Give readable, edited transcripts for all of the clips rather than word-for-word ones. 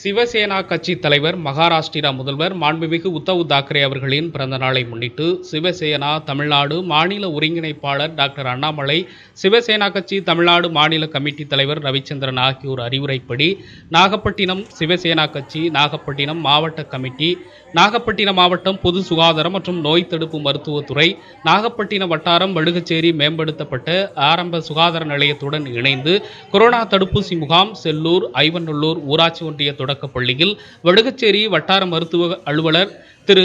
சிவசேனா கட்சி தலைவர், மகாராஷ்டிரா முதல்வர் மாண்புமிகு உத்தவ் தாக்கரே அவர்களின் பிறந்த நாளை முன்னிட்டு சிவசேனா தமிழ்நாடு மாநில ஒருங்கிணைப்பாளர் டாக்டர் அண்ணாமலை, சிவசேனா கட்சி தமிழ்நாடு மாநில கமிட்டி தலைவர் ரவிச்சந்திரன் ஆகியோர் அறிவுரைப்படி நாகப்பட்டினம் சிவசேனா கட்சி, நாகப்பட்டினம் மாவட்ட கமிட்டி, நாகப்பட்டினம் மாவட்டம் பொது சுகாதாரம் மற்றும் நோய் தடுப்பு மருத்துவத்துறை, நாகப்பட்டினம் வட்டாரம் வடுகச்சேரி மேம்படுத்தப்பட்ட ஆரம்ப சுகாதார நிலையத்துடன் இணைந்து கொரோனா தடுப்பூசி முகாம் செல்லூர், ஐவநல்லூர் ஊராட்சி ஒன்றிய தொடக்கப்பள்ளியில் வடுகச்சேரி வட்டார மருத்துவ அலுவலர் திரு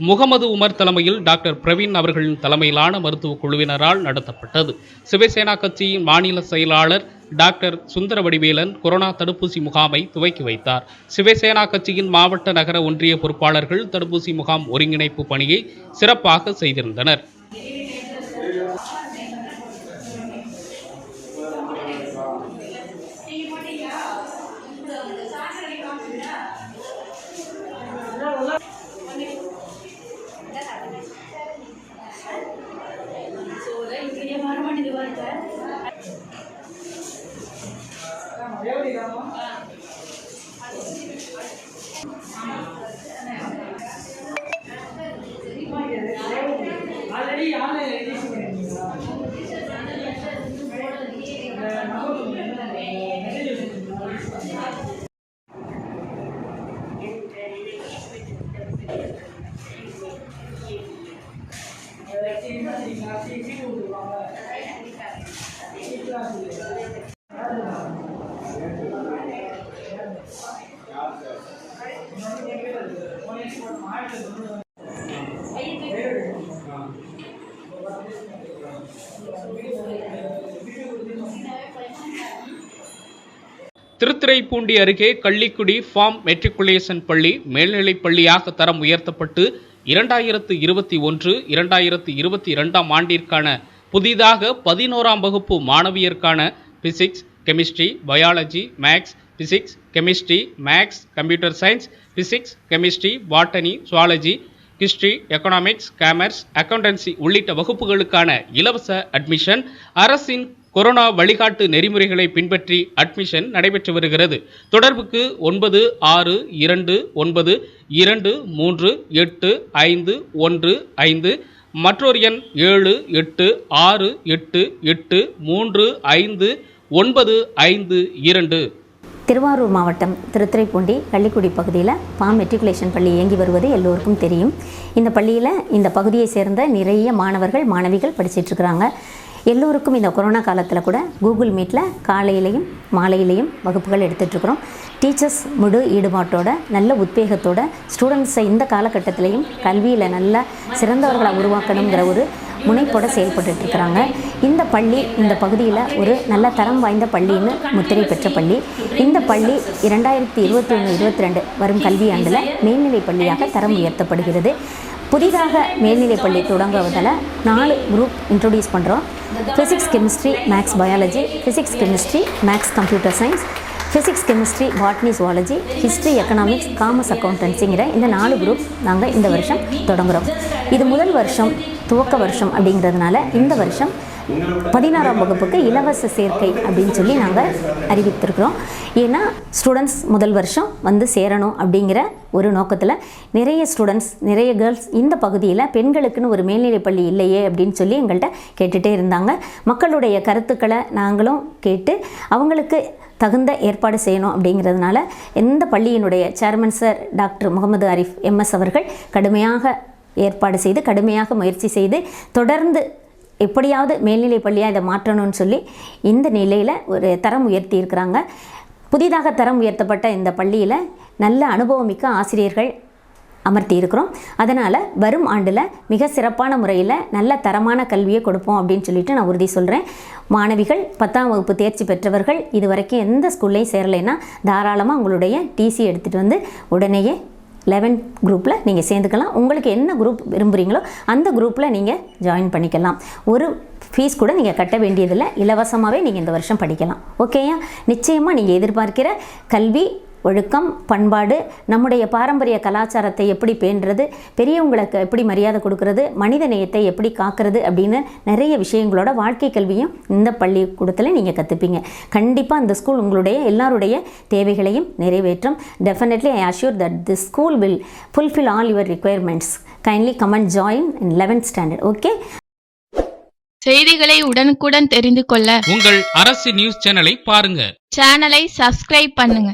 முகமது உமர் தலைமையில் டாக்டர் பிரவீன் அவர்களின் தலைமையிலான மருத்துவ குழுவினரால் நடத்தப்பட்டது. சிவசேனா கட்சியின் மாநில செயலாளர் டாக்டர் சுந்தரவடிவேலன் கொரோனா தடுப்பூசி முகாமை துவக்கி வைத்தார். சிவசேனா கட்சியின் மாவட்ட நகர ஒன்றிய பொறுப்பாளர்கள் தடுப்பூசி முகாம் ஒருங்கிணைப்பு பணியை சிறப்பாக செய்திருந்தனர். திருத்துறைப்பூண்டி அருகே கள்ளிக்குடி ஃபார்ம் மெட்ரிகுலேஷன் பள்ளி மேல்நிலைப் பள்ளியாக தரம் உயர்த்தப்பட்டு 2021-2022 ஆண்டிற்கான புதிதாக 11ஆம் வகுப்பு மாணவியருக்கான physics, chemistry, biology, maths, physics, chemistry, maths, computer science, physics, chemistry, botany, zoology, history, economics, commerce, accountancy உள்ளிட்ட வகுப்புகளுக்கான இலவச அட்மிஷன் அரசின் கொரோனா வழிகாட்டு நெறிமுறைகளை பின்பற்றி அட்மிஷன் நடைபெற்று வருகிறது. தொடர்புக்கு 9629238515 மற்றொரு எண் 7868835952. திருவாரூர் மாவட்டம் திருத்துறைப்பூண்டி கள்ளிக்குடி பகுதியில் ஃபார்ம் மெட்ரிகுலேஷன் பள்ளி இயங்கி வருவது எல்லோருக்கும் தெரியும். இந்த பள்ளியில் இந்த பகுதியை சேர்ந்த நிறைய மாணவர்கள் மாணவிகள் படிச்சிட்ருக்குறாங்க. எல்லோருக்கும் இந்த கொரோனா காலத்தில் கூட கூகுள் மீட்டில் காலையிலையும் மாலையிலையும் வகுப்புகள் எடுத்துகிட்ருக்குறோம். டீச்சர்ஸ் முழு ஈடுபாட்டோட நல்ல உத்வேகத்தோட ஸ்டூடெண்ட்ஸை இந்த காலகட்டத்திலையும் கல்வியில் நல்ல சிறந்தவர்களை உருவாக்கணுங்கிற ஒரு முனைப்போடு செயல்பட்டுருக்கிறாங்க. இந்த பள்ளி இந்த பகுதியில் ஒரு நல்ல தரம் வாய்ந்த பள்ளின்னு முத்திரை பெற்ற பள்ளி. இந்த பள்ளி 2021-22 வரும் கல்வியாண்டில் மேல்நிலை பள்ளியாக தரம் உயர்த்தப்படுகிறது. புதிதாக மேல்நிலைப் பள்ளி தொடங்குவதில் 4 குரூப் இன்ட்ரடியூஸ் பண்ணுறோம். Physics, chemistry, maths, biology, physics, chemistry, maths, computer science, physics, chemistry, botany, zoology, history, economics, commerce, அக்கௌண்டன்சிங்கிற இந்த 4 குரூப் நாங்கள் இந்த வருஷம் தொடங்குகிறோம். இது முதல் வருஷம், துவக்க வருஷம் அப்படிங்கிறதுனால இந்த வருஷம் 16ஆம் வகுப்புக்கு இலவச சேர்க்கை அப்படின்னு சொல்லி நாங்கள் அறிவித்திருக்கிறோம். ஏன்னா ஸ்டூடெண்ட்ஸ் முதல் வருஷம் வந்து சேரணும் அப்படிங்கிற ஒரு நோக்கத்தில் நிறைய ஸ்டூடெண்ட்ஸ், நிறைய கேர்ள்ஸ் இந்த பகுதியில் பெண்களுக்குன்னு ஒரு மேல்நிலைப் பள்ளி இல்லையே அப்படின்னு சொல்லி எங்கள்கிட்ட கேட்டுகிட்டே இருந்தாங்க. மக்களுடைய கருத்துக்களை நாங்களும் கேட்டு அவங்களுக்கு தகுந்த ஏற்பாடு செய்யணும் அப்படிங்கிறதுனால இந்த பள்ளியினுடைய chairman sir doctor Mohammed Arif MS அவர்கள் கடுமையாக ஏற்பாடு செய்து கடுமையாக முயற்சி செய்து தொடர்ந்து எப்படியாவது மேல்நிலைப் பள்ளியாக இதை மாற்றணும்னு சொல்லி இந்த நிலையில் ஒரு தரம் உயர்த்தி இருக்கிறாங்க. புதிதாக தரம் உயர்த்தப்பட்ட இந்த பள்ளியில் நல்ல அனுபவமிக்க ஆசிரியர்கள் அமர்த்தி இருக்கிறோம். அதனால் வரும் ஆண்டில் மிக சிறப்பான முறையில் நல்ல தரமான கல்வியை கொடுப்போம் அப்படின்னு சொல்லிட்டு நான் உறுதி சொல்கிறேன். மாணவிகள் 10ஆம் வகுப்பு தேர்ச்சி பெற்றவர்கள் இது வரைக்கும் எந்த ஸ்கூல்லையும் சேரலைன்னா தாராளமாக உங்களுடைய டிசி எடுத்துகிட்டு வந்து உடனேயே 11th குரூப்பில் நீங்கள் சேர்ந்துக்கலாம். உங்களுக்கு என்ன குரூப் விரும்புகிறீங்களோ அந்த குரூப்பில் நீங்கள் ஜாயின் பண்ணிக்கலாம். ஒரு ஃபீஸ் கூட நீங்கள் கட்ட வேண்டியதில்லை. இலவசமாகவே நீங்கள் இந்த வருஷம் படிக்கலாம். ஓகேயா? நிச்சயமாக நீங்கள் எதிர்பார்க்கிற கல்வி ஒழுக்கம், பண்பாடு, நம்முடைய பாரம்பரிய கலாச்சாரத்தை எப்படி பேணுறது, பெரியவங்களுக்கு எப்படி மரியாதை கொடுக்கறது, மனித நேயத்தை எப்படி காக்கிறது அப்படின்னு நிறைய விஷயங்களோட வாழ்க்கை கல்வியும் இந்த பள்ளிக்கூடத்தில் நீங்கள் கற்றுப்பீங்க. கண்டிப்பாக அந்த ஸ்கூல் உங்களுடைய எல்லாருடைய தேவைகளையும் நிறைவேற்றும். Definitely I assure that this school will fulfil all your requirements. Kindly come and join in 11th standard. Okay. செய்திகளை உடனுக்குடன் தெரிந்து கொள்ள உங்கள் அரசு நியூஸ் சேனலை பாருங்க. சேனலை சப்ஸ்கிரைப் பண்ணுங்க.